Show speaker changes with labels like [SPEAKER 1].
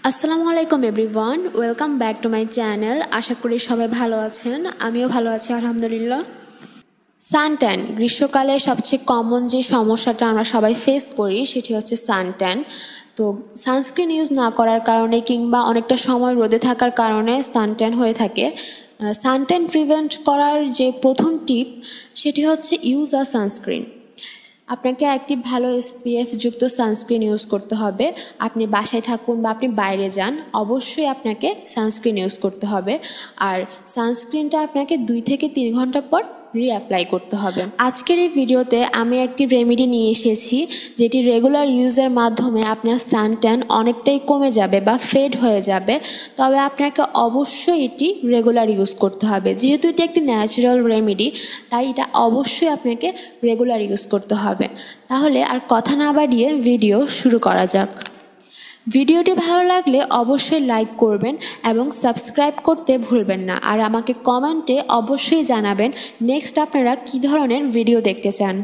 [SPEAKER 1] আসসালামু আলাইকুম everyone, welcome back to my channel. আশা করি সবাই ভালো আছেন, আমিও ভালো আছি আলহামদুলিল্লাহ। সানট্যান গ্রীষ্মকালে সবচেয়ে কমন যে সমস্যাটা আমরা সবাই ফেস করি সেটি হচ্ছে সানট্যান। তো সানস্ক্রিন ইউজ না করার কারণে কিংবা অনেকটা সময় রোদে থাকার কারণে সানট্যান হয়ে থাকে। সানট্যান প্রিভেন্ট করার যে প্রথম টিপ সেটি হচ্ছে ইউজ আ সানস্ক্রিন। আপনাকে একটি ভালো SPF যুক্ত সানস্ক্রিন ইউজ করতে হবে। আপনি বাসায় থাকুন বা আপনি বাইরে যান, অবশ্যই আপনাকে সানস্ক্রিন ইউজ করতে হবে। আর সানস্ক্রিনটা আপনাকে 2 থেকে 3 ঘন্টা পর রিঅ্যাপ্লাই করতে হবে। আজকের এই ভিডিওতে আমি একটি রেমেডি নিয়ে এসেছি যেটি রেগুলার ইউজের মাধ্যমে আপনার সানট্যান অনেকটাই কমে যাবে বা ফেড হয়ে যাবে। তবে আপনাকে অবশ্যই এটি রেগুলার ইউজ করতে হবে। যেহেতু এটি একটি ন্যাচারাল রেমেডি, তাই এটা অবশ্যই আপনাকে রেগুলার ইউজ করতে হবে। তাহলে আর কথা না বাড়িয়ে ভিডিও শুরু করা যাক। ভিডিওটি ভালো লাগলে অবশ্যই লাইক করবেন এবং সাবস্ক্রাইব করতে ভুলবেন না। আর আমাকে কমেন্টে অবশ্যই জানাবেন নেক্সট আপনারা কী ধরনের ভিডিও দেখতে চান।